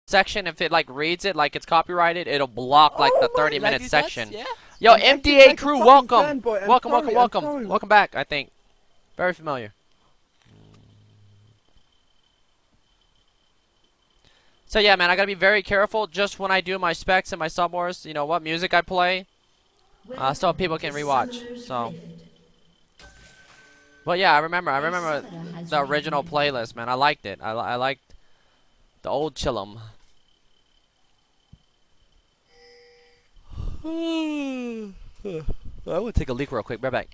section, if it like reads it like it's copyrighted, it'll block like the Oh my, 30-minute section. yeah. Yo, I'm acting MDA like a crew, fucking welcome. fanboy. I'm Welcome, welcome, sorry. I'm welcome. sorry. Welcome back, I think. Very familiar. So yeah, man, I gotta be very careful just when I do my specs and my subwars, you know, what music I play, so people can rewatch. So, but yeah, I remember the original playlist, man. I liked it. I liked the old chillum. I will take a leak real quick. Right back.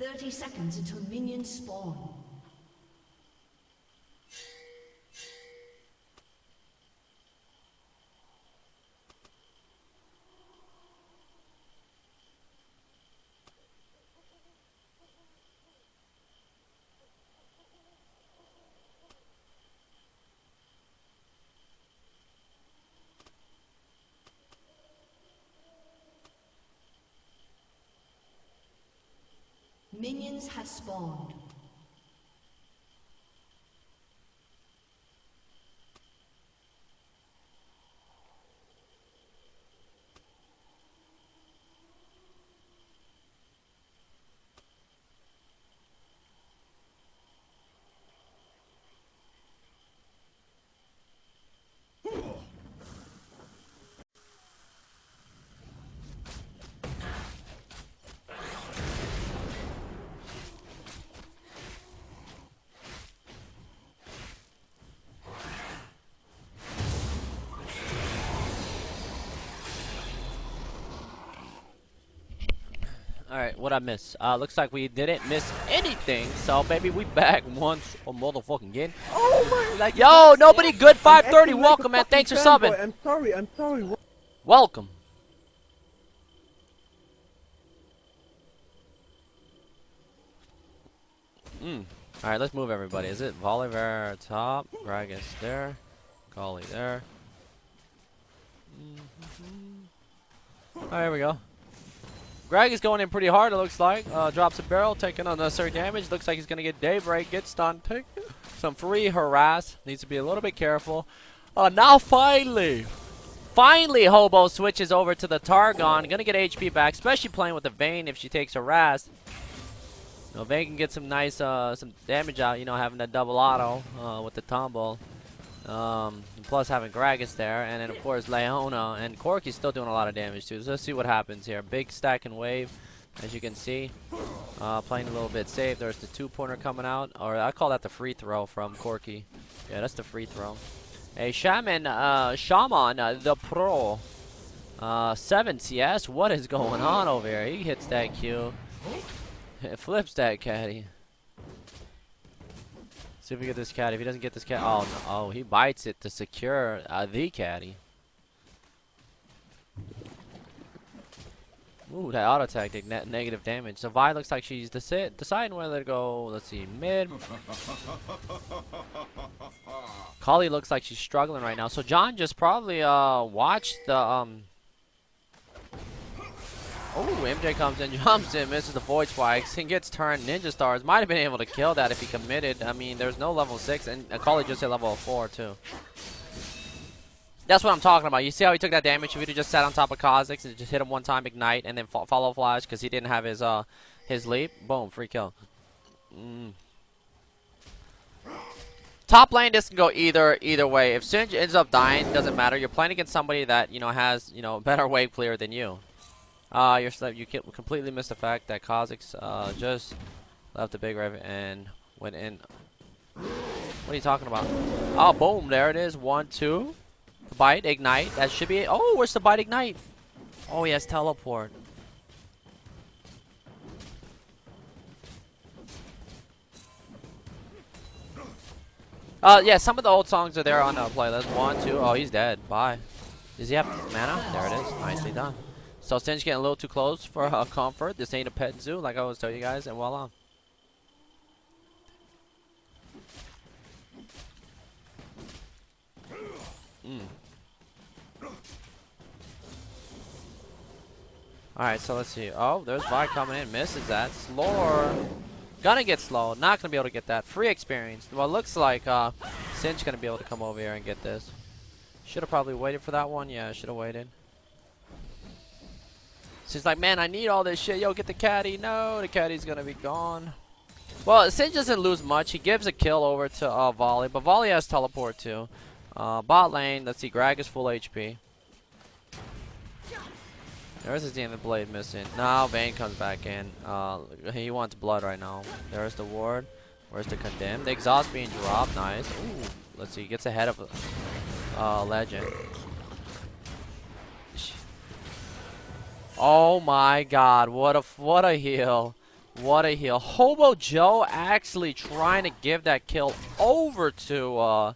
30 seconds until minions spawn. Minions have spawned. Alright, what I miss? Looks like we didn't miss anything, so baby, we back once or motherfucking again. Oh my, like Yo, nobody good I'm 530, acting like welcome a man, fucking thanks for subbing. fanboy. I'm sorry. I'm sorry. Welcome. Alright, let's move everybody. Is it Voliver top? Gragas there. Golly there. Alright, here we go. Greg is going in pretty hard, it looks like. Drops a barrel, taking unnecessary damage. Looks like he's going to get Daybreak, get stunned, take some free harass. Needs to be a little bit careful. Now finally, Hobo switches over to the Targon. Going to get HP back, especially playing with the Vayne if she takes harass. You know, Vayne can get some nice some damage out, you know, having that double auto with the tumble. Plus having Gragas there, and then of course Leona and Corky's still doing a lot of damage too. So let's see what happens here. Big stack and wave, as you can see. Playing a little bit safe. There's the 2-pointer coming out, or I call that the free throw from Corky. Yeah, that's the free throw. A Shaman, the pro. 7 CS. What is going on over here? He hits that Q. Flips that caddy. See if we get this caddy. If he doesn't get this caddy, oh no! Oh, he bites it to secure the caddy. Ooh, that auto attack did negative damage. So Vi looks like she's deciding whether to go. Let's see, mid. Kali looks like she's struggling right now. So John just probably watched the Oh, MJ comes in, jumps in, misses the Void Spikes, and gets turned. Ninja Stars might have been able to kill that if he committed. I mean, there's no level 6, and Akali just hit level 4, too. That's what I'm talking about. You see how he took that damage? If he'd have just sat on top of Kha'Zix and just hit him one time, ignite, and then follow flash, because he didn't have his leap. Boom, free kill. Top lane, this can go either way. If Singe ends up dying, doesn't matter. You're playing against somebody that, you know, has, you know, a better wave clear than you. You completely missed the fact that Kha'Zix just left the big rev and went in. What are you talking about? Oh, boom! There it is. 1, 2. Bite, ignite. That should be it. Oh, where's the bite, ignite? Oh, he has teleport. Yeah, some of the old songs are there on the playlist. 1, 2. Oh, he's dead. Bye. Does he have mana? There it is. Nicely done. So Singe getting a little too close for comfort. This ain't a pet zoo, like I always tell you guys, and voila. Alright, so let's see. Oh, there's Vi coming in. Misses that. Slower. Gonna get slow. Not gonna be able to get that. Free experience. Well, it looks like Singe gonna be able to come over here and get this. Should have probably waited for that one. Yeah, should have waited. She's like, man, I need all this shit. Yo, get the caddy. No, the caddy's gonna be gone. Well, Singe doesn't lose much. He gives a kill over to Volley, but Volley has teleport too. Bot lane, let's see, Greg is full HP. There's his Demon Blade missing. Now Vayne comes back in. He wants blood right now. There's the ward. Where's the condemned? The exhaust being dropped. Nice. Ooh, let's see, he gets ahead of Legend. Oh my god, what a heal. What a heal. Hobo Joe actually trying to give that kill over to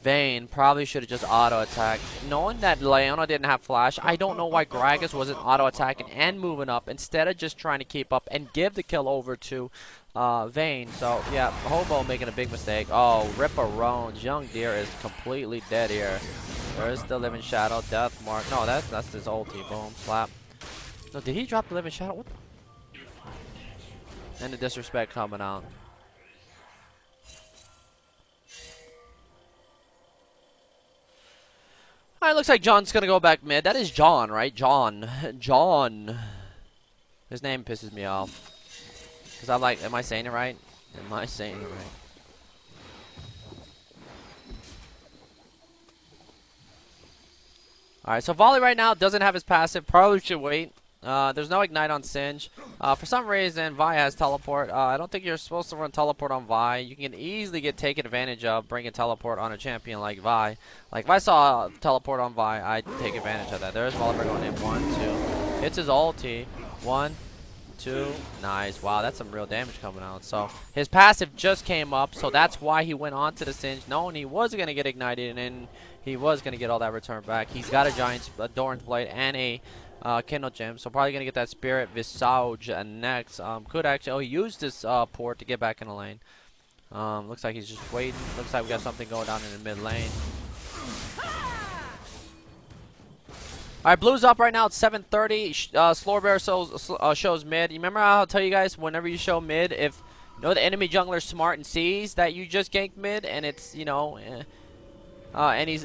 Vayne. Probably should have just auto-attacked. Knowing that Leona didn't have flash, I don't know why Gragas wasn't auto-attacking and moving up instead of just trying to keep up and give the kill over to Vayne. So, yeah, Hobo making a big mistake. Oh, Ripperones. Young Deer is completely dead here. There's the Living Shadow. Death Mark. No, that's his ulti. Boom. Slap. No, did he drop the Living Shadow? What? And the disrespect coming out. Alright, looks like John's gonna go back mid. That is John, right? John. John. His name pisses me off. Because I'm like, am I saying it right? Am I saying it right? Alright, so Volley right now doesn't have his passive. Probably should wait. There's no ignite on Singe. For some reason, Vi has teleport. I don't think you're supposed to run teleport on Vi. You can easily get taken advantage of bringing teleport on a champion like Vi. Like if I saw teleport on Vi, I'd take advantage of that. There's Volibear going in. 1, 2. Hits his ulti. 1, 2. Nice. Wow, that's some real damage coming out. So his passive just came up, so that's why he went on to the Singe, knowing he was going to get ignited and he was going to get all that return back. He's got a Giant Doran's Blade and a Kindle Gem, so probably gonna get that Spirit Visage next. Could actually, oh, he used this port to get back in the lane. Looks like he's just waiting. Looks like we got something going down in the mid lane. Alright, Blue's up right now. It's 7:30. Slowbear shows mid. You remember how I'll tell you guys whenever you show mid, if you know the enemy jungler's smart and sees that you just ganked mid, and it's and he's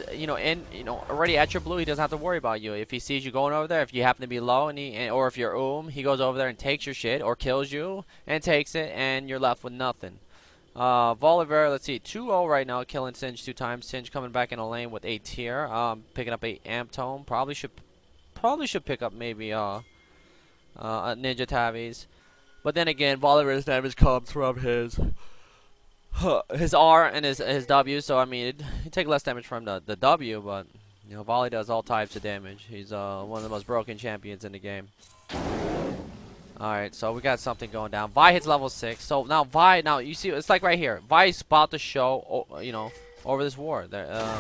already at your blue, he doesn't have to worry about you. If he sees you going over there, if you happen to be low and or if you're he goes over there and takes your shit or kills you and takes it, and you're left with nothing. Volibear, let's see, 2-0 right now, killing Singe 2 times. Singe coming back in a lane with a tier, picking up a Amp Tome. Probably should pick up maybe a Ninja Tabbies, but then again, Volibear's damage comes from his R and his W, so I mean, you take less damage from the W, but you know, Volley does all types of damage. He's one of the most broken champions in the game. Alright, so we got something going down. Vi hits level 6, so now Vi, you see, it's like right here. Vi's about to show, over this ward. There,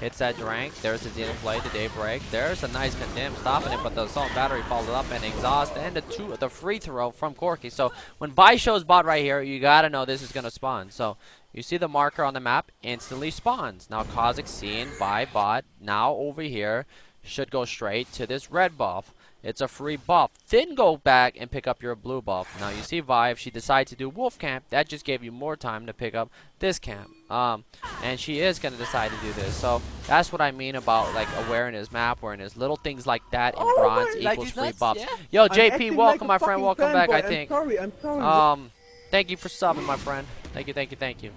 hits that Drank. There's the Demon Blade, the Daybreak. There's a nice condemn stopping it, but the Assault Battery followed up and Exhaust and the free throw from Corki. So when Vi shows bot right here, you gotta know this is gonna spawn. So you see the marker on the map instantly spawns. Now Kha'Zix seeing Vi bot now over here should go straight to this red buff. It's a free buff. Then go back and pick up your blue buff. Now you see Vi, if she decides to do Wolf Camp, that just gave you more time to pick up this camp. And she is going to decide to do this. So that's what I mean about like awareness, map awareness. Little things like that in bronze equals free buffs. Yeah. Yo, JP, welcome, my friend. Welcome back, I think. I'm sorry. Thank you for subbing, my friend. Thank you.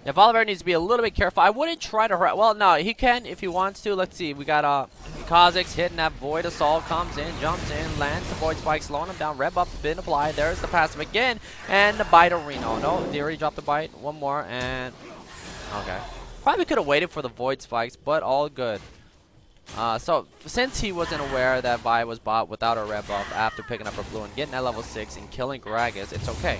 Yeah, Volibear needs to be a little bit careful. I wouldn't try to harass. Well, no, he can if he wants to. Let's see. We got Kha'Zix hitting that Void Assault. Comes in, jumps in, lands the Void Spike, slowing him down. Red buff been applied. There's the passive again. And the bite of Reno. No, they already dropped the bite. One more. And okay. Probably could have waited for the Void Spikes, but all good. So, since he wasn't aware that Vi was bot without a red buff after picking up a blue and getting that level 6 and killing Gragas, it's okay.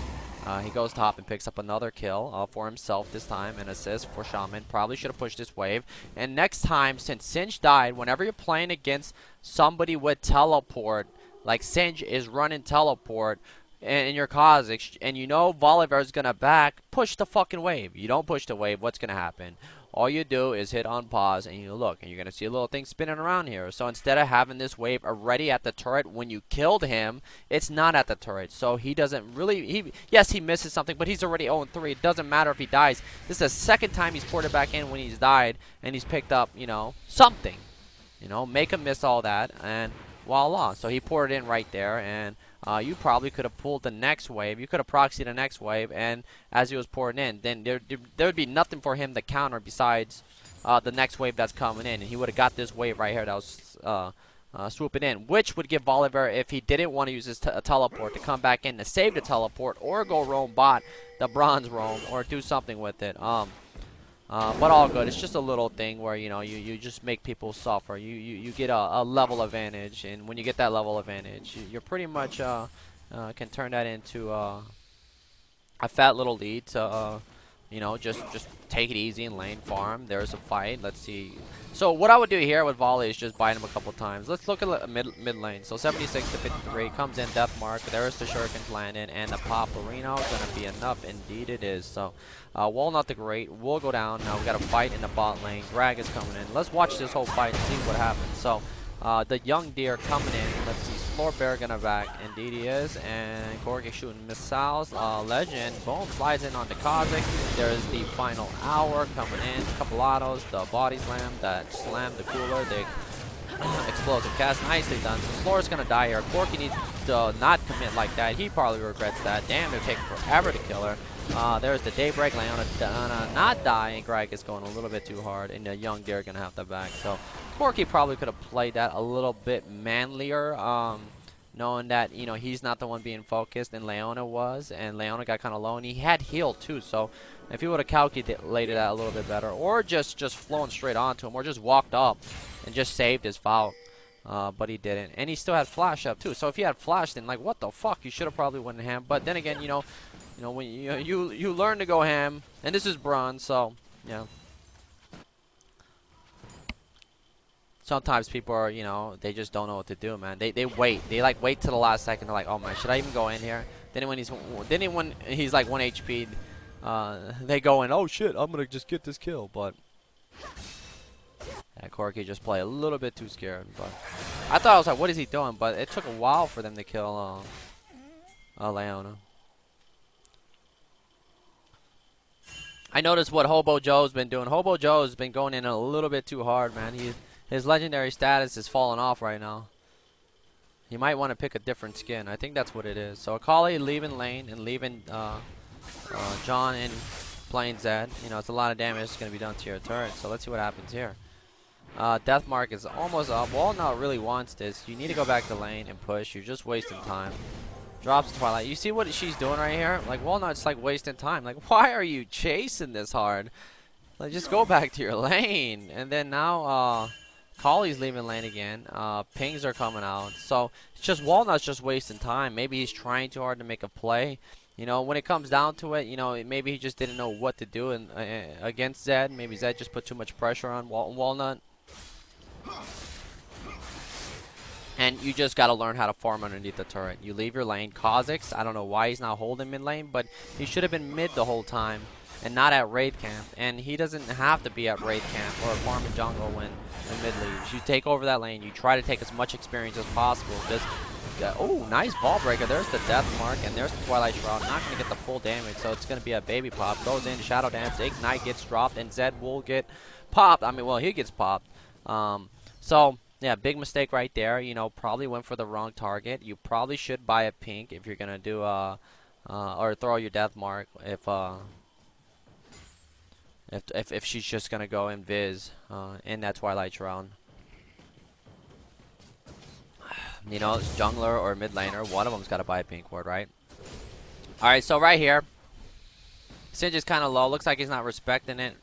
He goes top and picks up another kill for himself this time, an assist for Shaman. Probably should have pushed this wave. And next time, since Singe died, whenever you're playing against somebody with teleport, like Singe is running teleport in your Kha'Zix, and you know Volibear is going to back, push the fucking wave. You don't push the wave, what's going to happen? all you do is hit on pause and you look, and you're gonna see a little thing spinning around here. So instead of having this wave already at the turret when you killed him, it's not at the turret. So he doesn't really, yes, he misses something, but he's already 0-3. It doesn't matter if he dies. This is the second time he's poured it back in when he's died, and he's picked up, you know, something. You know, make him miss all that, and voila. So he poured it in right there, and you probably could have pulled the next wave. You could have proxied the next wave, and as he was pouring in, then there would be nothing for him to counter besides the next wave that's coming in. And he would have got this wave right here that was swooping in, which would give Bolivar, if he didn't want to use his teleport, to come back in to save the teleport, or go roam bot, the bronze roam, or do something with it. But all good. It's just a little thing where, you know, you just make people suffer. You get a level advantage, and when you get that level advantage, you're pretty much can turn that into a fat little lead to you know, just take it easy and lane farm. There's a fight. Let's see. So what I would do here with volley is just bite him a couple times. Let's look at mid lane. So 76 to 53 comes in death mark. There's the shurikens landing, and the Paparino is gonna be enough. Indeed it is. So Walnut the Great will go down. Now we got a fight in the bot lane. Greg is coming in. Let's watch this whole fight and see what happens. So the young deer coming in. Let's see. Floor Bear gonna back. Indeed he is. And Corgi shooting missiles. Legend. Boom. Slides in on the Kazik. There's the final hour coming in. Couple autos. The body slam. That slam the cooler. The explosive cast. Nicely done. So Floor's gonna die here. Corgi needs to not commit like that. He probably regrets that. Damn, they're taking forever to kill her. There's the Daybreak. Leona not dying. Greg is going a little bit too hard. And the young deer gonna have to back. So Corky probably could have played that a little bit manlier, knowing that, you know, he's not the one being focused, and Leona was, and Leona got kind of low, and he had healed too. So if he would have calculated that a little bit better, or just flown straight onto him, or just walked up and just saved his foul, but he didn't, and he still had flash up too. So if he had flash, then like what the fuck, you should have probably went ham. But then again, you know when you learn to go ham, and this is bronze, so yeah. Sometimes people are, you know, they just don't know what to do, man. They wait. They like wait till the last second. They're like, oh man, should I even go in here? Then when he's like 1 HP, they go in. Oh shit, I'm gonna just get this kill. But yeah, Corky just play a little bit too scared. But I thought I was like, what is he doing? But it took a while for them to kill Leona. I noticed what Hobo Joe's been doing. Hobo Joe's been going in a little bit too hard, man. His legendary status is falling off right now. You might want to pick a different skin. I think that's what it is. So Akali leaving lane and leaving John in playing Zed. You know, it's a lot of damage that's going to be done to your turret. So let's see what happens here. Deathmark is almost up. Walnut really wants this. You need to go back to lane and push. You're just wasting time. Drops Twilight. You see what she's doing right here? Like, Walnut's like wasting time. Like, why are you chasing this hard? Like, just go back to your lane. And then now, Collie's leaving lane again. Pings are coming out. So it's just Walnut's just wasting time. Maybe he's trying too hard to make a play. You know, when it comes down to it, you know, maybe he just didn't know what to do against Zed. Maybe Zed just put too much pressure on Walnut. And you just got to learn how to farm underneath the turret. You leave your lane. Kha'Zix, I don't know why he's not holding mid lane, but he should have been mid the whole time and not at raid camp. And he doesn't have to be at raid camp or farm in jungle when mid leaves. You take over that lane. You try to take as much experience as possible. Just oh, nice ball breaker. There's the death mark, and there's the Twilight Shroud. Not going to get the full damage, so it's going to be a baby pop. Goes in, Shadow Dance, Ignite gets dropped, and Zed will get popped. I mean, well, he gets popped. So yeah, big mistake right there. You know, probably went for the wrong target. You probably should buy a pink if you're gonna do or throw your death mark if she's just gonna go and Viz in that Twilight round. You know, it's jungler or mid laner. One of them's got to buy a pink ward, right? All right, so right here, Singe is kind of low. Looks like he's not respecting it.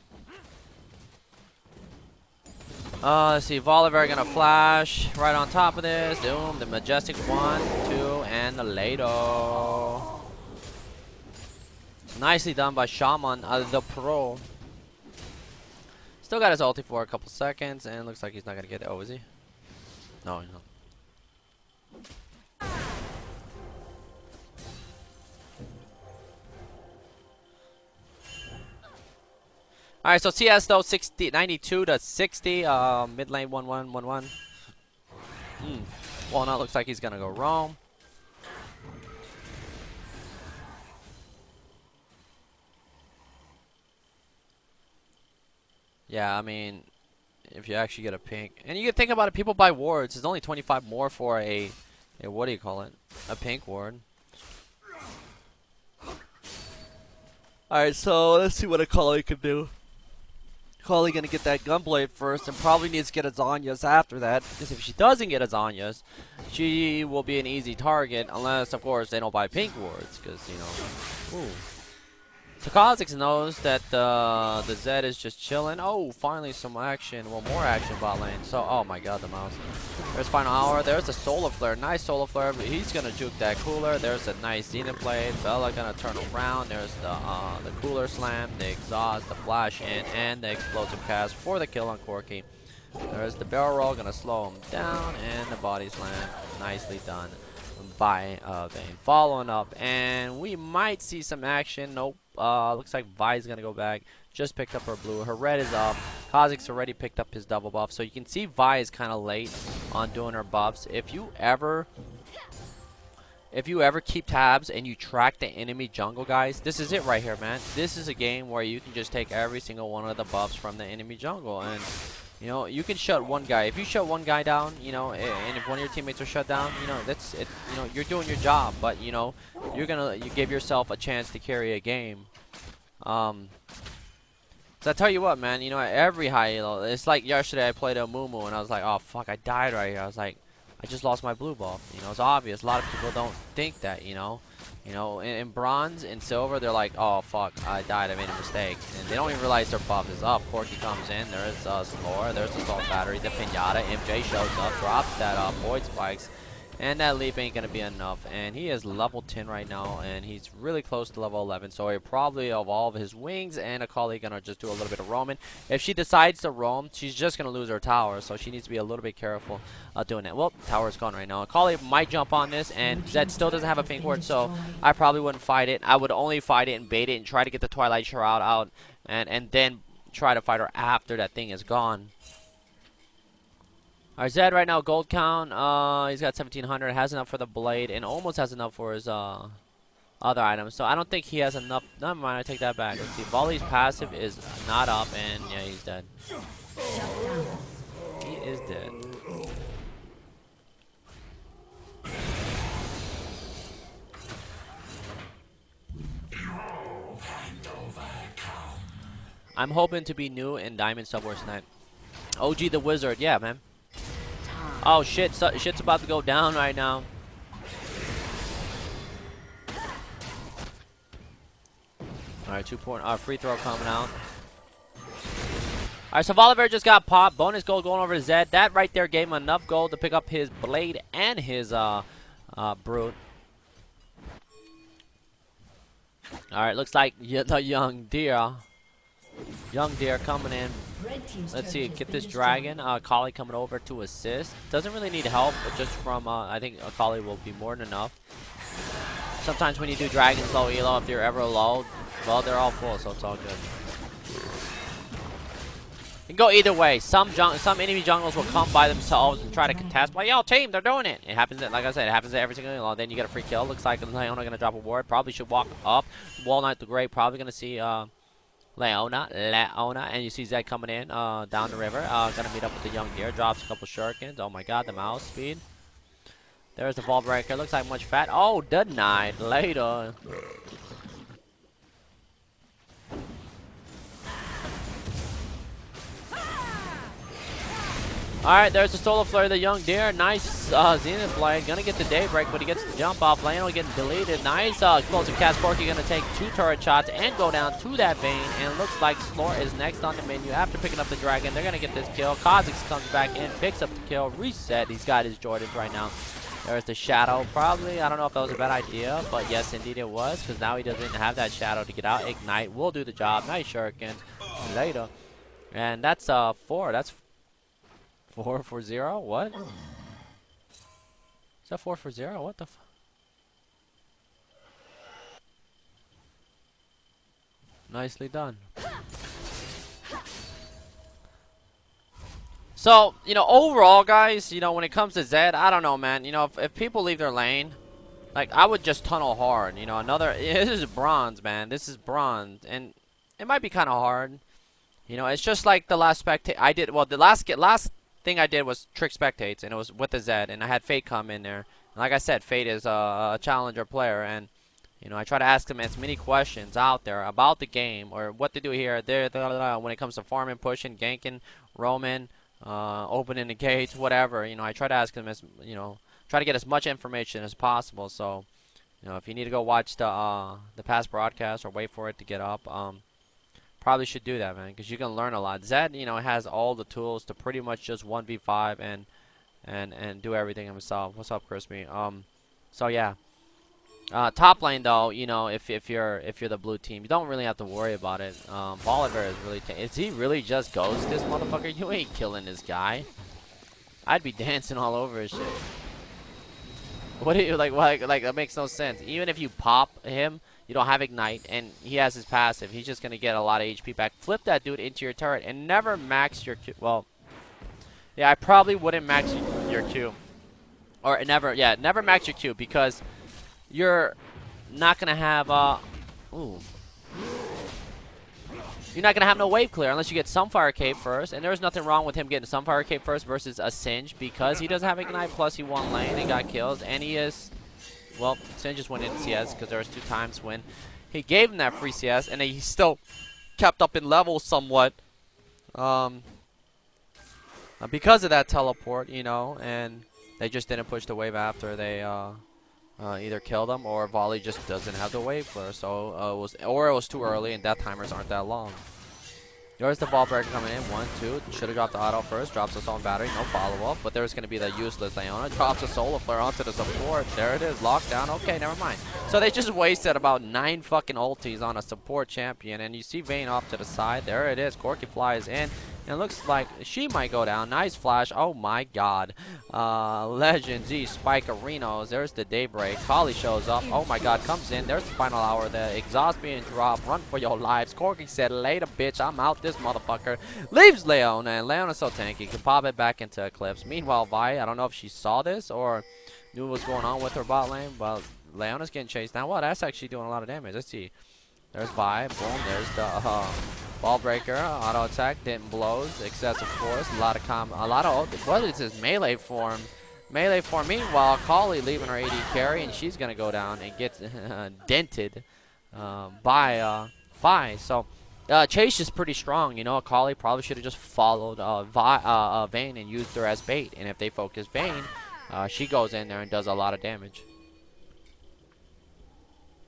Let's see, Volibear gonna flash right on top of this. Doom, the Majestic 1, 2, and the Lado. Nicely done by Shaman, the pro. Still got his ulti for a couple seconds, and looks like he's not gonna get it. Oh, is he? No, no. All right, so CS though 92 to 60. Mid lane 1-1-1-1. Walnut looks like he's gonna go roam. Yeah, I mean, if you actually get a pink, and you can think about it, people buy wards. It's only 25 more for a what do you call it? A pink ward. All right, so let's see what a Akali can do. Akali gonna get that gunblade first, and probably needs to get a Zanyas after that. Because if she doesn't get a Zanyas, she will be an easy target, unless of course they don't buy pink wards, because you know. Ooh. So Kha'Zix knows that the Zed is just chilling. Oh, finally some action. Well, more action bot lane. So, oh my god, the mouse. There's final hour. There's a solar flare. Nice solar flare. But he's gonna juke that cooler. There's a nice Zenith blade. Bella gonna turn around. There's the cooler slam, the exhaust, the flash in, and the explosive cast for the kill on Corki. There's the barrel roll. Gonna slow him down, and the body slam. Nicely done by Vayne. Following up, and we might see some action. Nope. Looks like Vi's gonna go back. Just picked up her blue. Her red is up. Kha'Zix already picked up his double buff. So you can see Vi is kind of late on doing her buffs. If you ever keep tabs and you track the enemy jungle, guys, this is it right here, man. This is a game where you can just take every single one of the buffs from the enemy jungle, and you know, you can shut one guy. If you shut one guy down, you know, and if one of your teammates are shut down, you know, that's it. You know, you're doing your job, but you know, you give yourself a chance to carry a game. So I tell you what, man, you know, every high elo, it's like yesterday I played a Mumu and I was like, oh fuck, I died right here. I was like, I just lost my blue buff. You know, it's obvious. A lot of people don't think that, you know. You know, in bronze and silver, they're like, oh fuck, I died, I made a mistake. And they don't even realize their buff is up. Corki comes in, there's Slore, there's the Assault Battery, the Pinata, MJ shows up, drops that Void Spikes. And that leap ain't gonna be enough. And he is level 10 right now, and he's really close to level 11. So he'll probably evolve his wings, and Akali gonna just do a little bit of roaming. If she decides to roam, she's just gonna lose her tower. So she needs to be a little bit careful doing that. Well, tower's gone right now. Akali might jump on this, and Zed still doesn't have a pink ward, so I probably wouldn't fight it. I would only fight it and bait it and try to get the Twilight Shroud out, and then try to fight her after that thing is gone. Our Zed right now, gold count, he's got 1700, has enough for the blade, and almost has enough for his other items. So I don't think he has enough. Never mind, I take that back. Let's see, Volley's passive is not up, and yeah, he's dead. He is dead. I'm hoping to be new in Diamond Subwars tonight. OG the Wizard, yeah, man. Oh shit, shit's about to go down right now. Alright, 2-point free throw coming out. Alright, so Volibear just got popped. Bonus gold going over to Zed. That right there gave him enough gold to pick up his blade and his brute. Alright, looks like the young deer. Young deer coming in. Let's see, get this dragon. Akali coming over to assist. Doesn't really need help, but just from, I think Akali will be more than enough. Sometimes when you do dragons low elo, if you're ever low, well, they're all full, so it's all good. It can go either way. Some enemy jungles will come by themselves and try to contest. Well, yo, team, they're doing it. It happens, like I said, it happens to every single elo. Then you get a free kill. Looks like Leona gonna drop a ward. Probably should walk up. Walnut the Great, probably gonna see, Leona, and you see Zed coming in down the river. Gonna meet up with the young deer. Drops a couple shurikens. Oh my god, the mouse speed. There's the ball breaker. Looks like much fat. Oh, denied later. Alright, there's the solar flare of the young deer. Nice Zenith blade. Gonna get the daybreak, but he gets the jump off. Lano getting deleted. Nice explosive cast. Corki gonna take 2 turret shots and go down to that Vayne. And it looks like Slore is next on the menu after picking up the dragon. They're gonna get this kill. Kha'Zix comes back in, picks up the kill, reset. He's got his Jordans right now. There's the shadow. Probably, I don't know if that was a bad idea, but yes, indeed it was, because now he doesn't have that shadow to get out. Ignite will do the job. Nice shuriken later. And that's 4. That's 4 for 0? What? Is that 4 for 0? What the f— Nicely done. So, you know, overall, guys, you know, when it comes to Zed, I don't know, man. You know, if people leave their lane, like, I would just tunnel hard. You know, this is bronze, man. This is bronze. And it might be kind of hard. You know, it's just like the last spectate I did. Well, the last thing I did was trick spectates, and it was with the Zed, and I had Fate come in there. And like I said, Fate is a challenger player, and you know, I try to ask him as many questions out there about the game or what to do here, there, when it comes to farming, pushing, ganking, roaming, opening the gates, whatever. You know, I try to ask him as try to get as much information as possible. So, you know, if you need to go watch the past broadcast or wait for it to get up, probably should do that, man, because you can learn a lot. Zed, you know, has all the tools to pretty much just 1v5 and do everything himself. What's up, Crispy? So yeah. Top lane though, you know, if you're the blue team, you don't really have to worry about it. Bolivar is really is he really just ghost this motherfucker? You ain't killing this guy. I'd be dancing all over his shit. What do you like that makes no sense. Even if you pop him, you don't have ignite and he has his passive, he's just gonna get a lot of HP back. Flip that dude into your turret and never max your Q. Well, yeah, I probably wouldn't max your Q. Or never max your Q, because you're not gonna have you're not gonna have no wave clear unless you get Sunfire Cape first, and there's nothing wrong with him getting Sunfire Cape first versus a Singe, because he doesn't have ignite, plus he won lane and got kills, and he is, well, Singe just went in CS because there was 2 times when he gave him that free CS and he still kept up in level somewhat because of that teleport, you know, and they just didn't push the wave after they either killed him or Volley just doesn't have the wave clear. So it was too early, and death timers aren't that long. There's the ball breaker coming in. 1, 2. Should have dropped the auto first. Drops the Assault Battery. No follow up. But there's going to be the useless Leona. Drops a Solar Flare onto the support. There it is. Lockdown. Okay, never mind. So they just wasted about 9 fucking ultis on a support champion. And you see Vayne off to the side. There it is. Corky flies in. And it looks like she might go down. Nice flash. Oh my god. Legend Z, Spike Arenos. There's the Daybreak. Kali shows up. Oh my god, comes in. There's the final hour. The exhaust being dropped. Run for your lives. Corky said, later, bitch. I'm out this motherfucker. Leaves Leona. And Leona's so tanky. Can pop it back into Eclipse. Meanwhile, Vi, I don't know if she saw this or knew what was going on with her bot lane. But Leona's getting chased down. Well, that's actually doing a lot of damage. Let's see. There's Vi. Boom. There's the ball breaker. Auto attack. Didn't blows. Excessive force. What is this melee form? Melee form. Meanwhile, Kali leaving her AD carry, and she's gonna go down and get dented by Vi. So Chase is pretty strong. You know, Kali probably should have just followed Vayne and used her as bait. And if they focus Vayne, she goes in there and does a lot of damage.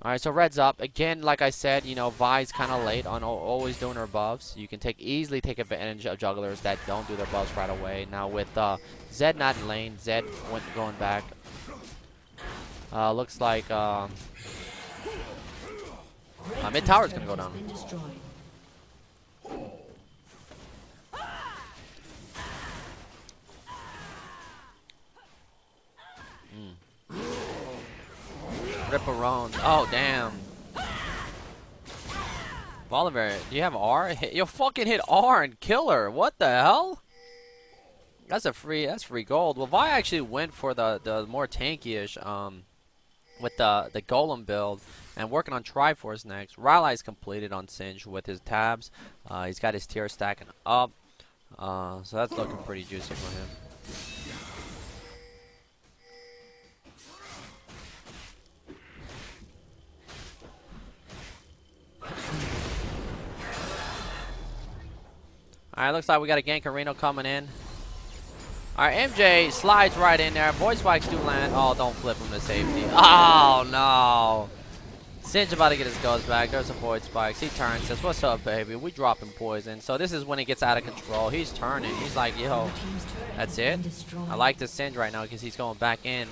Alright, so red's up. Again, like I said, you know, Vi's kind of late on always doing her buffs. You can easily take advantage of jugglers that don't do their buffs right away. Now with Zed not in lane, Zed going back. Looks like mid tower's going to go down. Ripperone. Oh, damn. Bolivar, do you have R? You'll fucking hit R and kill her. What the hell? That's free gold. Well, Vi actually went for the more tanky-ish with the Golem build and working on Triforce next. Rylai's completed on Singe with his tabs. He's got his tier stacking up. So that's looking pretty juicy for him. Alright, looks like we got a Gankarino coming in. Alright, MJ slides right in there. Void spikes do land. Oh, don't flip him to safety. Oh, no. Singe about to get his ghost back. There's some void spikes. He turns, says, what's up, baby? We dropping poison. So this is when it gets out of control. He's turning. He's like, yo, that's it. I like the Singe right now because he's going back in.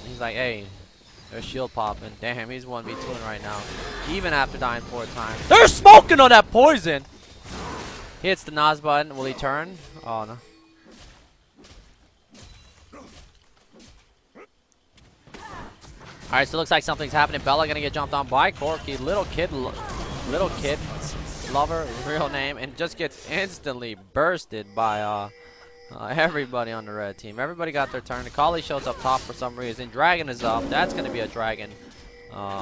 He's like, hey, there's shield popping. Damn, he's 1v2ing right now. Even after dying 4 times. They're smoking on that poison. He hits the Nas button. Will he turn? Oh, no. Alright, so it looks like something's happening. Bella gonna get jumped on by Corky. Little kid Lover, real name, and just gets instantly bursted by everybody on the red team. Everybody got their turn. Akali shows up top for some reason. Dragon is up. That's going to be a dragon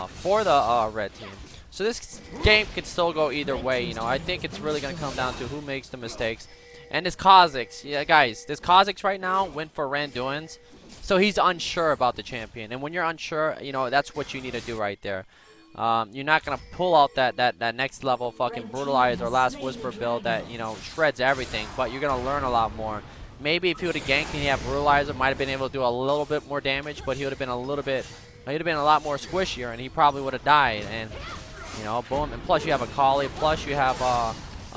for the red team. So this game could still go either way. You know, I think it's really going to come down to who makes the mistakes. And this Kha'Zix, yeah, guys, this Kha'Zix right now went for Randuin's. So he's unsure about the champion. And when you're unsure, you know, that's what you need to do right there. You're not going to pull out that next level fucking Brutalize or Last Whisper build that, you know, shreds everything. But you're going to learn a lot more. Maybe if he would have ganked and he had Brutalizer, might have been able to do a little bit more damage. But he would have been a little bit, he'd have been a lot more squishier. And he probably would have died. And, you know, boom. And plus you have Akali. Plus you have,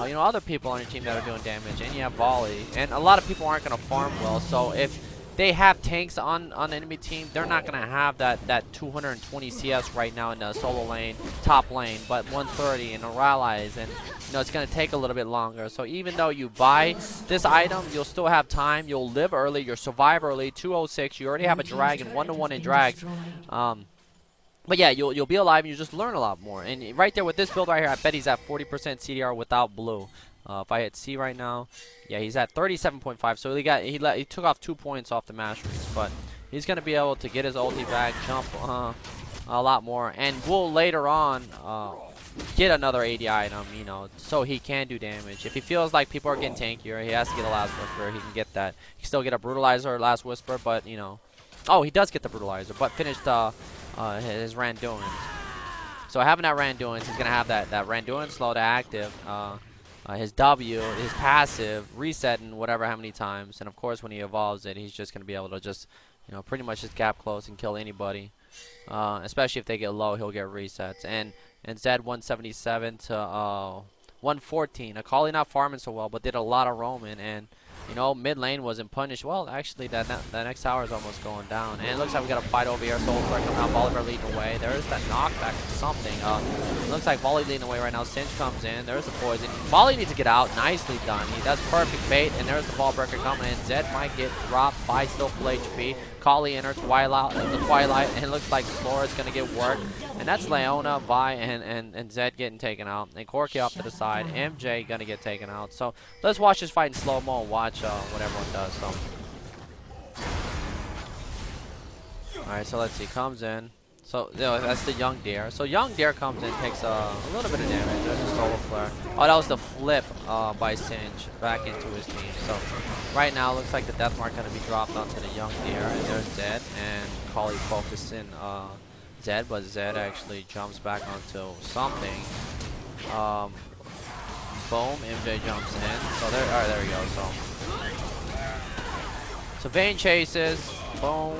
you know, other people on your team that are doing damage. And you have Volley. And a lot of people aren't going to farm well. So if they have tanks on the enemy team, they're not going to have that 220 CS right now in the solo lane, top lane, but 130 in Rallies, and you know it's going to take a little bit longer. So even though you buy this item, you'll still have time. You'll live early. You'll survive early. 206. You already have a dragon, 1-to-1 in drag. But yeah, you'll be alive and you just learn a lot more. And right there with this build right here, I bet he's at 40% CDR without blue. If I hit C right now, yeah, he's at 37.5. So he took off 2 points off the masteries, but he's gonna be able to get his ulti back, jump a lot more, and will later on get another AD item, you know, so he can do damage. If he feels like people are getting tankier, he has to get a Last Whisper. He can get that. He can still get a Brutalizer or Last Whisper, but you know, oh, he does get the Brutalizer, but finished his Randuin's. So having that Randuin's, he's gonna have that Randuin slow to active. His W, his passive, resetting whatever how many times, and of course when he evolves it, he's just gonna be able to just, you know, pretty much just gap close and kill anybody. Especially if they get low, he'll get resets. And Zed 177 to 114. Akali not farming so well, but did a lot of roaming, and you know, mid lane wasn't punished. Well, actually, that next tower is almost going down. And it looks like we got a fight over here. Soulflare coming out, Volibear leading away. There's that knockback to something. Looks like Volley leading away right now. Singe comes in. There's the poison. Volley needs to get out. Nicely done. He does perfect bait. And there's the ball breaker coming in. Zed might get dropped by still full HP. Kali enters Twilight, and it looks like Slora is going to get worked. And that's Leona, Vi, and Zed getting taken out. And Corki off to the side. MJ going to get taken out. So let's watch this fight in slow-mo and watch what everyone does. So, alright, so let's see. Comes in. So, you know, that's the Young Deer. So Young Deer comes in, takes a little bit of damage. There's a Solar Flare. Oh, that was the flip by Singe back into his team. So right now, looks like the Death Mark going to be dropped onto the Young Deer. And there's Zed. And Kali focusing Zed, but Zed actually jumps back onto something. Boom, MJ jumps in. So there, alright, there we go. So Vayne chases. Boom.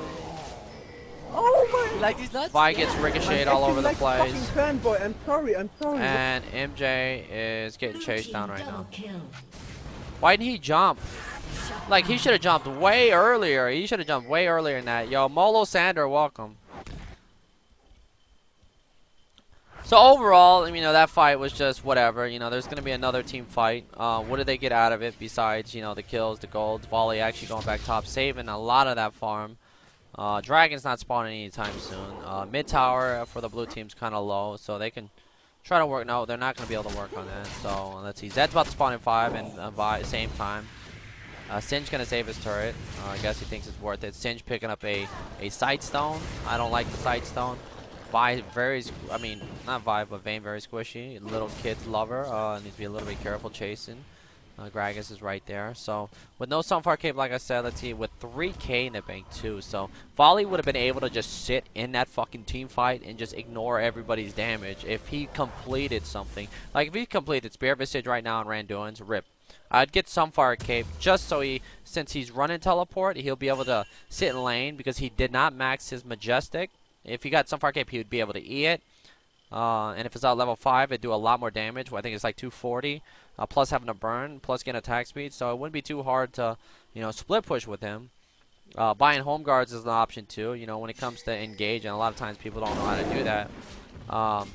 Oh my! Like he's nuts. Vi gets ricocheted all over the place. Fanboy. I'm sorry. And MJ is getting chased down right now. Why didn't he jump? Like he should have jumped way earlier. He should have jumped way earlier than that. Yo, Molo Sander, welcome. So overall, you know, that fight was just whatever. You know, there's going to be another team fight. What do they get out of it besides, you know, the kills, the golds? Volley actually going back top, saving a lot of that farm. Dragon's not spawning anytime soon. Mid tower for the blue team's kind of low, so they can try to work. No, they're not going to be able to work on that. So let's see. Zed's about to spawn in 5 and Vi same time. Singe going to save his turret. I guess he thinks it's worth it. Singe picking up a sight stone. I don't like the sight stone. Vi very, I mean, not Vi, but Vayne very squishy. Little kids love her. Needs to be a little bit careful chasing. Gragas is right there. So with no Sunfire Cape, like I said, let's see, with 3K in the bank too. So Volley would have been able to just sit in that fucking team fight and just ignore everybody's damage if he completed something. Like if he completed Spear Visage right now and Randuin's, rip. I'd get Sunfire Cape just so since he's running teleport, he'll be able to sit in lane because he did not max his Majestic. If he got Sunfire Cape, he would be able to E it. And if it's at level 5, it'd do a lot more damage. I think it's like 240. Plus having a burn, plus getting attack speed. So it wouldn't be too hard to, you know, split push with him. Buying home guards is an option too, you know, when it comes to engage. And a lot of times people don't know how to do that. But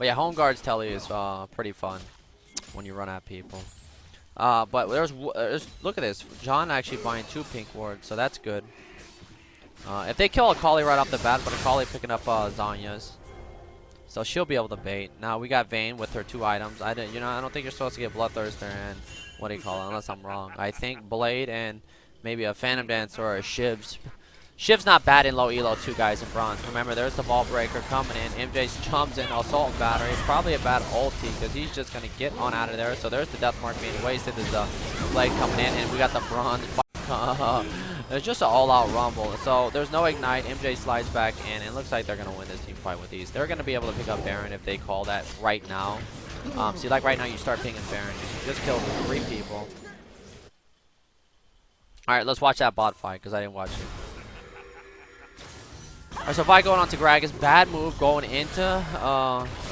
yeah, home guards telly is pretty fun when you run at people. But there's look at this. John actually buying 2 pink wards, so that's good. If they kill Akali right off the bat, but Akali picking up Zanya's. So she'll be able to bait. Now we got Vayne with her 2 items. I don't think you're supposed to get Bloodthirster and what do you call it, unless I'm wrong. I think Blade and maybe a Phantom Dance or a Shiv's. Shiv's not bad in low elo too, guys, in bronze. Remember, there's the Ball Breaker coming in. MJ's chums in Assault and Battery. It's probably a bad ulti because he's just going to get on out of there. So there's the Death Mark being wasted. There's the Blade coming in, and we got the bronze. It's just an all-out rumble. So there's no Ignite. MJ slides back in, and it looks like they're going to win this team fight with these. They're going to be able to pick up Baron if they call that right now. See, like right now, you start pinging Baron. You just killed 3 people. All right, let's watch that bot fight because I didn't watch it. Alright, so Vi going on to Gragas. Bad move going into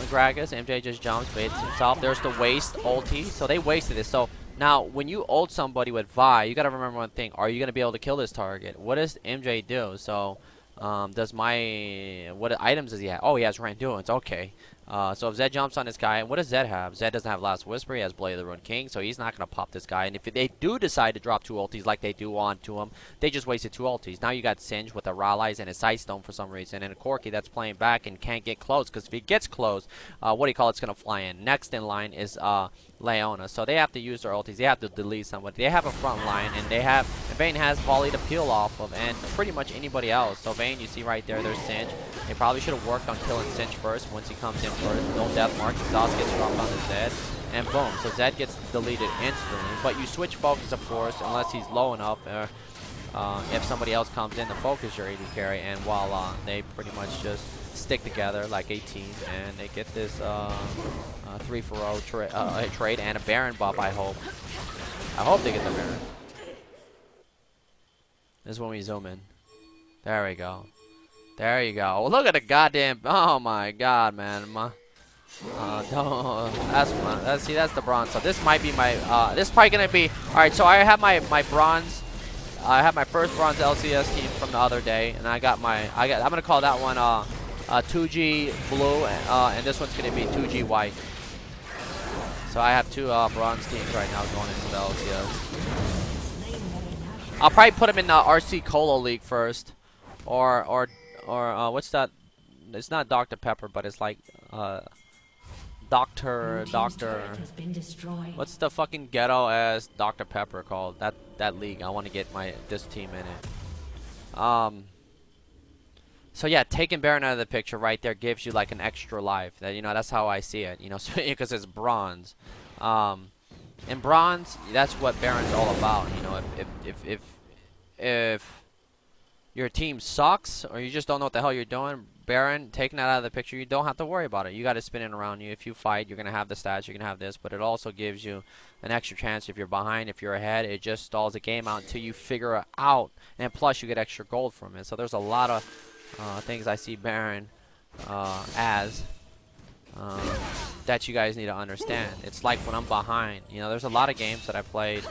Gragas. MJ just jumps, baits himself. There's the waste ulti. So they wasted it. So now when you ult somebody with Vi, you got to remember one thing. Are you going to be able to kill this target? What does MJ do? So what items does he have? Oh, he has Randuin's. Okay. So if Zed jumps on this guy, what does Zed have? Zed doesn't have Last Whisper. He has Blade of the Ruined King, so he's not going to pop this guy. And if they do decide to drop 2 ultis like they do onto him, they just wasted 2 ultis. Now you got Singe with the Rallies and his Sightstone for some reason, and a Corki that's playing back and can't get close, because if he gets close, it's going to fly in. Next in line is Leona. So they have to use their ultis. They have to delete somebody. They have a front line, and Vayne has Volley to peel off of, and pretty much anybody else. So Vayne, you see right there, there's Singe. They probably should have worked on killing Singe first. Once he comes in first, no Death Mark. Exhaust gets dropped on the Zed, and boom. So Zed gets deleted instantly. But you switch focus, of course, unless he's low enough. If somebody else comes in to focus your AD carry, and while they pretty much just stick together like a team, and they get this 3-for-0 trade and a Baron buff. I hope they get the Baron. This is when we zoom in. There we go. There you go. Oh, look at the goddamn. Oh my god, man. That's the bronze. So this might be my. This is probably gonna be. All right. So I have my bronze. I have my first bronze LCS team from the other day, and I'm gonna call that one 2G blue, and this one's gonna be 2G white. So I have 2 bronze teams right now going into the LCS. I'll probably put them in the RC Colo League first, or what's that? It's not Dr. Pepper, but it's like Doctor. What's the fucking ghetto as Dr. Pepper called? That league. I want to get this team in it. So yeah, taking Baron out of the picture right there gives you like an extra life. That's how I see it. Because it's bronze. In bronze, that's what Baron's all about. If your team sucks or you just don't know what the hell you're doing, Baron, taking that out of the picture, you don't have to worry about it. You got it spinning around you. If you fight, you're going to have the stats, you're going to have this, but it also gives you an extra chance. If you're behind, if you're ahead, it just stalls the game out until you figure it out, and plus you get extra gold from it. So there's a lot of things I see Baron as that you guys need to understand. It's like when I'm behind, there's a lot of games that I played,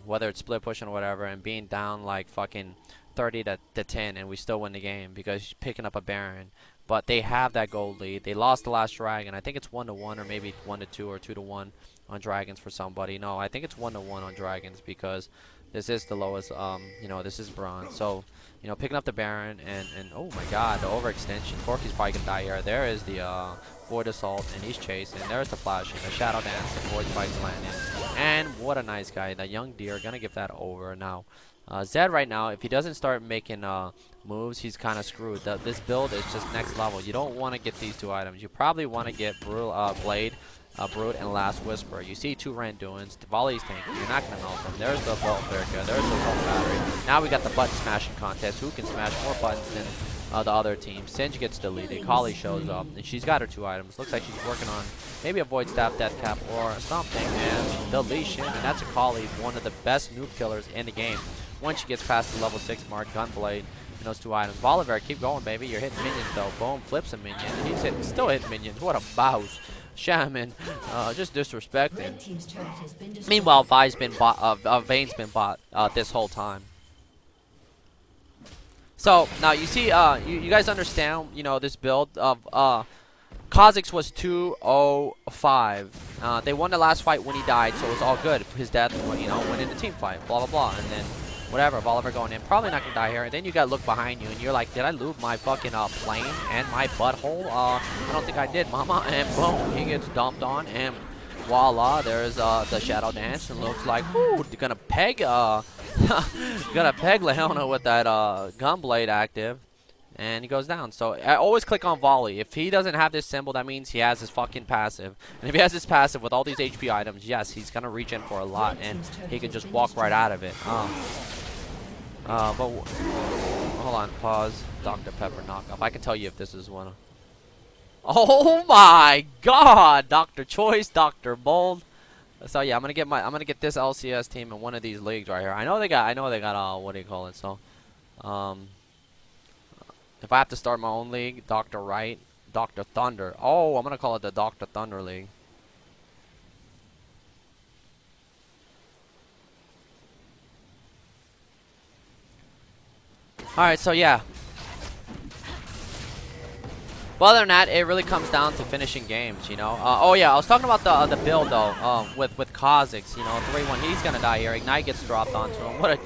whether it's split pushing or whatever, and being down like fucking 30 to 10, and we still win the game because picking up a Baron. But they have that gold lead. They lost the last dragon. I think it's 1-1 or maybe 1-2 or 2-1 on dragons for somebody. No, I think it's 1-1 on dragons because this is the lowest. This is bronze. So picking up the Baron and oh my god, the overextension. Corki's probably gonna die here. There is the Void Assault, and he's chasing. There's the flash and the Shadow Dance. The Void Spike's landing. And what a nice guy. The young deer gonna give that over now. Zed right now, if he doesn't start making moves, he's kind of screwed. This build is just next level. You don't want to get these 2 items. You probably want to get Blade, Brute, and Last Whisper. You see 2 Randuin's. The Volley's tanking. You're not going to melt them. There's the Vault Breaker. There's the Vault Battery. Now we got the button smashing contest. Who can smash more buttons than the other team? Singe gets deleted. Kali shows up, and she's got her 2 items. Looks like she's working on maybe a Void Staff, Death Cap, or something. And deletion, and that's a Kali, one of the best noob killers in the game. Once she gets past the level 6 mark, Gunblade, and those 2 items. Bolivar, keep going, baby. You're hitting minions, though. Boom, flips a minion. He's still hitting minions. What a bouse. Shaman, just disrespecting. Meanwhile, Vayne's been bought this whole time. So, now you see, you guys understand, this build of, Kha'Zix was 205. They won the last fight when he died, so it was all good. His death, winning the team fight, blah, blah, blah. And then Whatever, Volibear going in. Probably not gonna die here. And then you gotta look behind you and you're like, did I lose my fucking plane and my butthole? I don't think I did, mama. And boom, he gets dumped on and voila, there's the Shadow Dance. And looks like, ooh, gonna peg gonna peg Leona with that Gunblade active. And he goes down. So I always click on volley. If he doesn't have this symbol, that means he has his fucking passive. And if he has his passive with all these HP items, yes, he's gonna reach in for a lot, and he can just walk right out of it. But hold on, pause. Dr. Pepper knockoff. I can tell you if this is one. Oh my God, Dr. Choice, Dr. Bold. So yeah, I'm gonna get this LCS team in one of these leagues right here. I know they got what do you call it? So, if I have to start my own league, Dr. Wright, Dr. Thunder. Oh, I'm going to call it the Dr. Thunder League. Alright, so yeah. But other than that, it really comes down to finishing games, you know. Oh yeah, I was talking about the build though, with Kha'Zix, you know, 3-1. He's going to die here. Ignite gets dropped onto him. What a...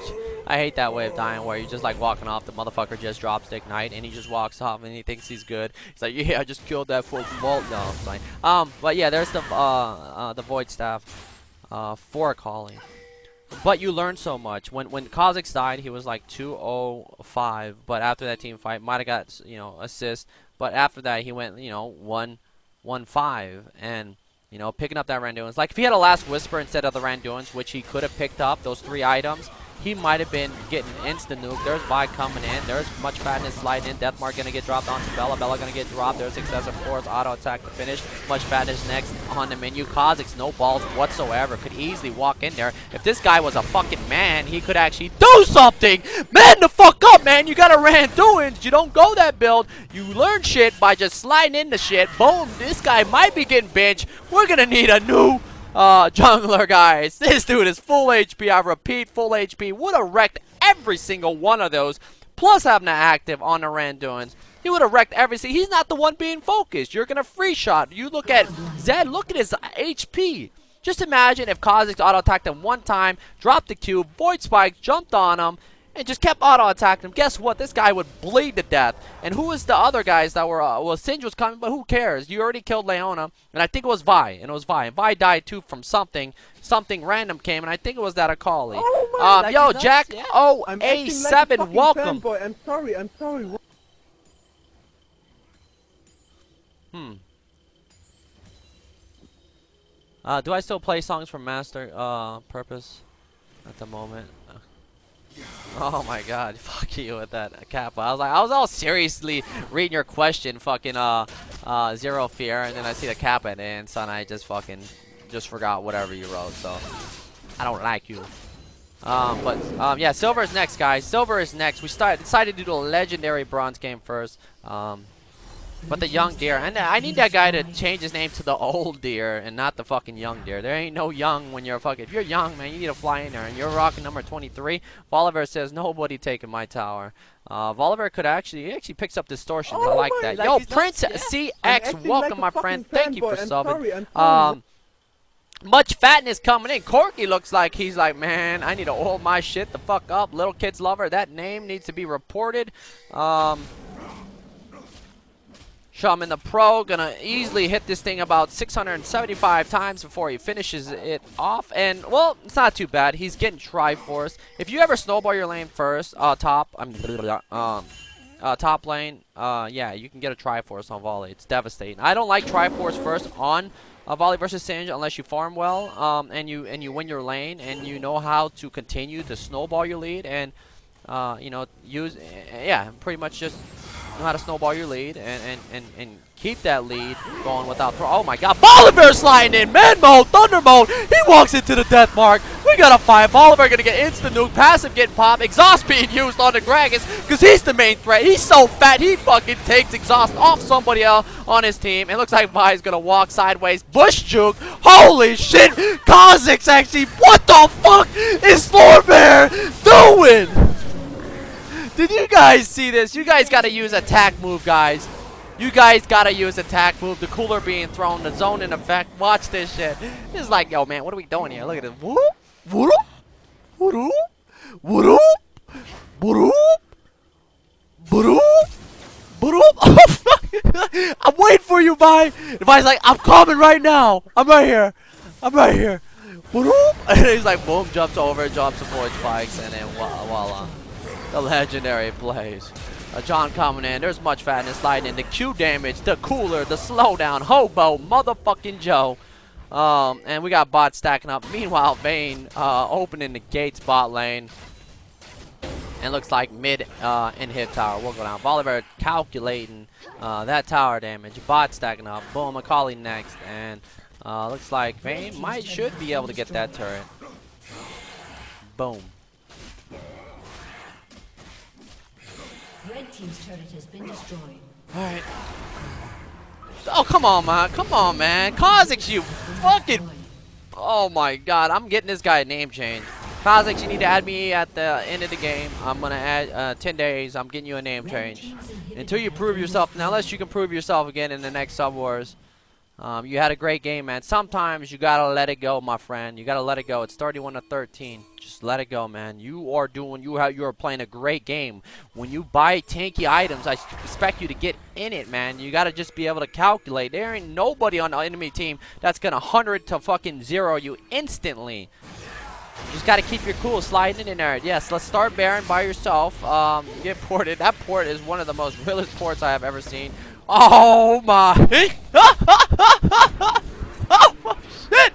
I hate that way of dying where you're just like walking off, the motherfucker just drops the Ignite and he just walks off and he thinks he's good. He's like, yeah, I just killed that full vault. No, I'm fine. But yeah, there's the Void Staff for calling. But you learn so much. When Kha'Zix died, he was like 2-0-5, but after that team fight, might have got, you know, assist. But after that, he went, you know, 1-5 and, you know, picking up that Randuin's. Like if he had a Last Whisper instead of the Randuin's, which he could have picked up those 3 items, he might have been getting instant nuke. There's Vi coming in. There's Much Fatness sliding in. Deathmark going to get dropped onto Bella. Bella going to get dropped. There's Excessive Force. Auto attack to finish. Much Fatness next on the menu. Kha'Zix, no balls whatsoever. Could easily walk in there. If this guy was a fucking man, he could actually do something. Man the fuck up, man. You got to Randuin's. You don't go that build. You learn shit by just sliding into shit. Boom. This guy might be getting benched. We're going to need a new jungler, guys. This dude is full HP. I repeat, full HP. Would have wrecked every single one of those. Plus having an active on the Randuin's. He would have wrecked everything. He's not the one being focused. You're going to free shot. You look at Zed. Look at his HP. Just imagine if Kha'Zix auto-attacked him one time, dropped the cube, Void Spike, jumped on him, and just kept auto-attacking him. Guess what? This guy would bleed to death. And who was the other guys that were, well, Singe was coming, but who cares? You already killed Leona, and I think it was Vi, and it was Vi. And Vi died, too, from something. Something random came, and I think it was that Akali. Oh my, yo, like Jack, yeah. A7, like welcome. Fanboy. I'm sorry. Do I still play songs from Master Purpose at the moment? Oh my God, fuck you with that Kappa. I was all seriously reading your question, fucking Zero Fear, and then I see the Kappa at the end, son. I just forgot whatever you wrote, so I don't like you. Yeah, Silver is next, guys. Silver is next. We decided to do a legendary bronze game first. But the young deer, and I need that guy to change his name to the old deer and not the fucking young deer. There ain't no young when you're fucking. If you're young, man, you need to fly in there. And you're rocking number 23. Volibear says nobody taking my tower. Volibear could actually picks up distortions. I like that. Yo, Prince CX, welcome, my friend. Thank you for subbing. Much Fatness coming in. Corky looks like he's like, man, I need to oil my shit the fuck up. Little Kids Lover, that name needs to be reported. Shaman the Pro gonna easily hit this thing about 675 times before he finishes it off. And, well, it's not too bad. He's getting Triforce. If you ever snowball your lane first, top lane, yeah, you can get a Triforce on volley. It's devastating. I don't like Triforce first on volley versus Singe unless you farm well, and you win your lane, and you know how to continue to snowball your lead, and you know, pretty much just know how to snowball your lead and keep that lead going without throw. Oh my God, Volibear sliding in, man mode, thunder mode. He walks into the death mark. We got a 5. Volibear gonna get instant nuke, passive getting popped, exhaust being used on the Gragas because he's the main threat. He's so fat, he fucking takes exhaust off somebody else on his team. And looks like Vi's gonna walk sideways, bush juke. Holy shit, Kha'Zix actually, what the fuck is Thorbear doing? Did you guys see this? You guys gotta use attack move, guys. You guys gotta use attack move. The cooler being thrown, the zone in effect. Watch this shit. It's like, yo, man, what are we doing here? Look at this. Whoop, whoop, whoop, whoop. Broop! Broop! Broop! Oh, fuck! I'm waiting for you, Vi! And Vi's like, I'm coming right now! I'm right here! I'm right here! Broop! And he's like, boom, jumps over, jumps avoid spikes, and then voila. The legendary plays. John coming in. There's much fatness sliding in. The Q damage, the cooler, the slowdown, Hobo, motherfucking Joe. And we got bots stacking up. Meanwhile, Vayne opening the gates bot lane. And looks like mid and hit tower will go down. Bolivar calculating that tower damage. Bot stacking up. Boom, Macaulay next. And looks like Vayne should be able to get that turret. Boom. Red team's turret has been destroyed. Alright. Oh, come on, man. Come on, man. Kha'Zix, you fucking... Oh, my God. I'm getting this guy a name change. Kha'Zix, you need to add me at the end of the game. I'm going to add 10 days. I'm getting you a name change. Until you prove yourself. Now, unless you can prove yourself again in the next Subwars. You had a great game, man. Sometimes you got to let it go, my friend. You got to let it go. It's 31-13. Just let it go, man. You are playing a great game. When you buy tanky items, I expect you to get in it, man. You got to just be able to calculate. There ain't nobody on the enemy team that's going to 100 to fucking 0 you instantly. You just got to keep your cool sliding in there. Yes, let's start Baron by yourself. Get ported. That port is one of the most realest ports I have ever seen. Oh my! Oh shit!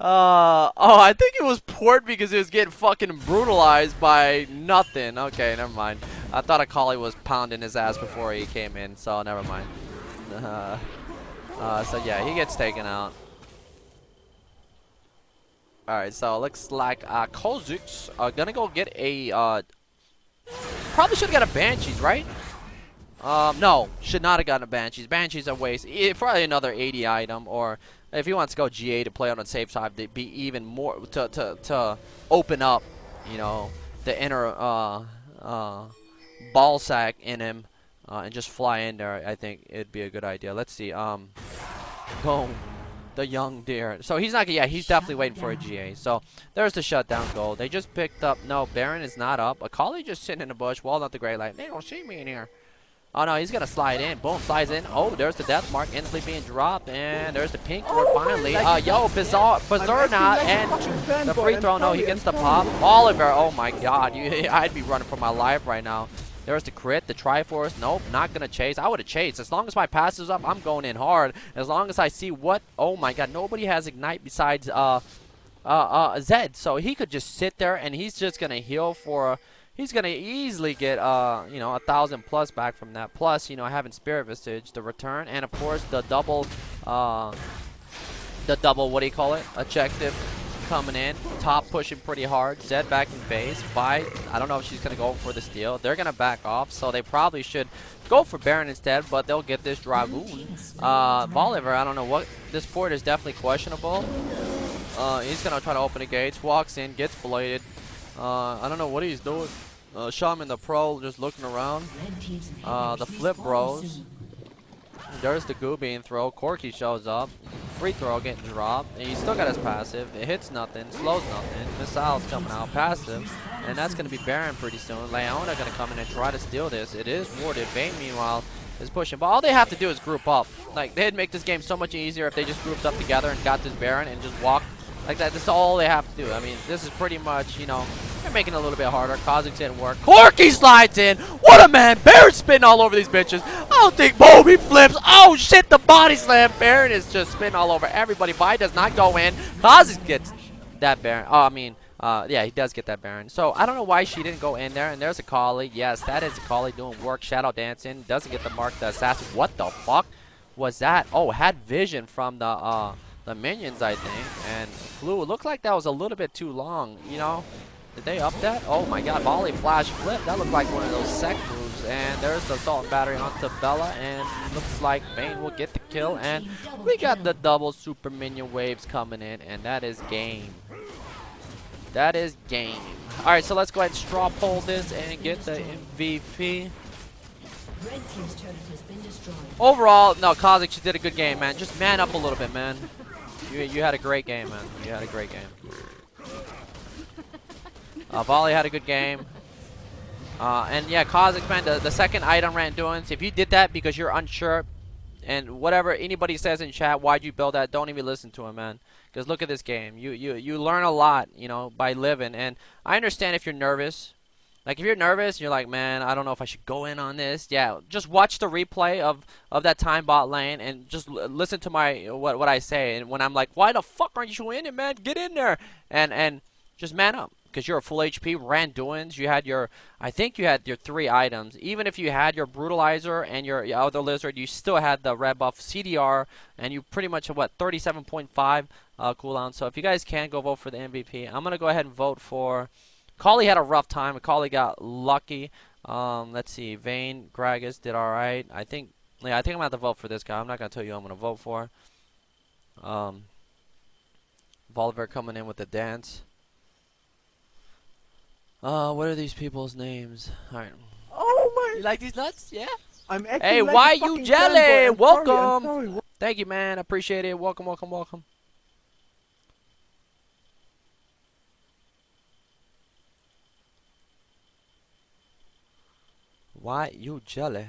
I think it was port because it was getting fucking brutalized by nothing. Okay, never mind. I thought Akali was pounding his ass before he came in, so never mind. So yeah, he gets taken out. Alright, so looks like Kha'Zix are gonna go get a probably should have got a Banshees, right? No, should not have gotten a Banshees. Banshees are waste. Probably another 80 item, or if he wants to go GA to play on the safe side, to be even more to open up, you know, the inner ball sack in him, and just fly in there. I think it'd be a good idea. Let's see. Boom. The young deer. So he's not. Yeah, he's definitely waiting for a GA. So there's the shutdown goal. They just picked up. No, Baron is not up. Akali just sitting in the bush, walled up the gray light. They don't see me in here. Oh no, he's gonna slide in. Boom, slides in. Oh, there's the death mark instantly being dropped, and there's the pink ward finally. Yo, Bizarre and the free throw. No, he gets the pop. Oliver. Oh my God, I'd be running for my life right now. There's the crit, the Triforce. Nope, not gonna chase. I would have chased. As long as my pass is up, I'm going in hard. As long as I see what. Oh my God, nobody has ignite besides Zed, so he could just sit there and he's just gonna heal for. He's gonna easily get you know, 1,000 plus back from that. Plus, you know, having Spirit Visage, the return, and of course the double what do you call it? Objective. Coming in, top pushing pretty hard. Zed back in base. Vi, I don't know if she's gonna go for the steal. They're gonna back off, so they probably should go for Baron instead, but they'll get this Dragoon. Bolivar, I don't know what. This port is definitely questionable. He's gonna try to open the gates. Walks in, gets bladed. I don't know what he's doing. Shaman the Pro just looking around. The Flip Bros. There's the goo being thrown. Corky shows up. Free throw getting dropped. And he's still got his passive. It hits nothing. Slows nothing. Missile's coming out. Passive. And that's going to be Baron pretty soon. Leona going to come in and try to steal this. It is warded. Vayne, meanwhile, is pushing. But all they have to do is group up. Like, they'd make this game so much easier if they just grouped up together and got this Baron and just walked like that. That's all they have to do. I mean, this is pretty much, you know, they're making it a little bit harder. Kha'Zix didn't work. Corky slides in. What a man. Baron spinning all over these bitches. I don't think Bobby flips. Oh, shit. The body slam. Baron is just spinning all over everybody. Vi does not go in. Kha'Zix gets that Baron. Oh, I mean, yeah, he does get that Baron. So, I don't know why she didn't go in there. And there's a Akali. Yes, that is Akali doing work. Shadow dancing. Doesn't get the mark. The assassin. What the fuck was that? Oh, had vision from the minions, I think. And flew. It looked like that was a little bit too long, you know. Did they up that? Oh my God, volley flash flip. That looked like one of those sec moves. And there's the assault battery onto Bella. And looks like Vayne will get the kill. And we got the double super minion waves coming in. And that is game. That is game. Alright, so let's go ahead and straw poll this and get the MVP. Red team's turret has been destroyed. Overall, no, Kha'Zix, you did a good game, man. Just man up a little bit, man. You had a great game, man. You had a great game. Volley had a good game. And yeah, Kha'Zix, man, the second item ran doings. If you did that because you're unsure, and whatever anybody says in chat, why'd you build that? Don't even listen to him, man. Because look at this game. You learn a lot, you know, by living. And I understand if you're nervous. Like if you're nervous, you're like, man, I don't know if I should go in on this. Yeah, just watch the replay of that time bot lane and just listen to my what I say. And when I'm like, why the fuck aren't you in it, man? Get in there and just man up. Because you're a full HP, ran doings. You had your, I think you had your 3 items. Even if you had your Brutalizer and your other Lizard, you still had the red buff CDR, and you pretty much have, what, 37.5 cooldown. So if you guys can, go vote for the MVP. I'm going to go ahead and vote for, Kali had a rough time. Kali got lucky. Let's see, Vayne, Gragas did alright. I think I'm going to have to vote for this guy. I'm not going to tell you who I'm going to vote for. Volibear coming in with the dance. What are these people's names? Alright. Oh my! You like these nuts? Yeah? I'm acting Hey, like why a you fucking jelly? fanboy. I'm Welcome! sorry. Thank you, man. Appreciate it. Welcome, welcome, welcome. Why you jelly?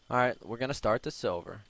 Alright, we're gonna start the silver.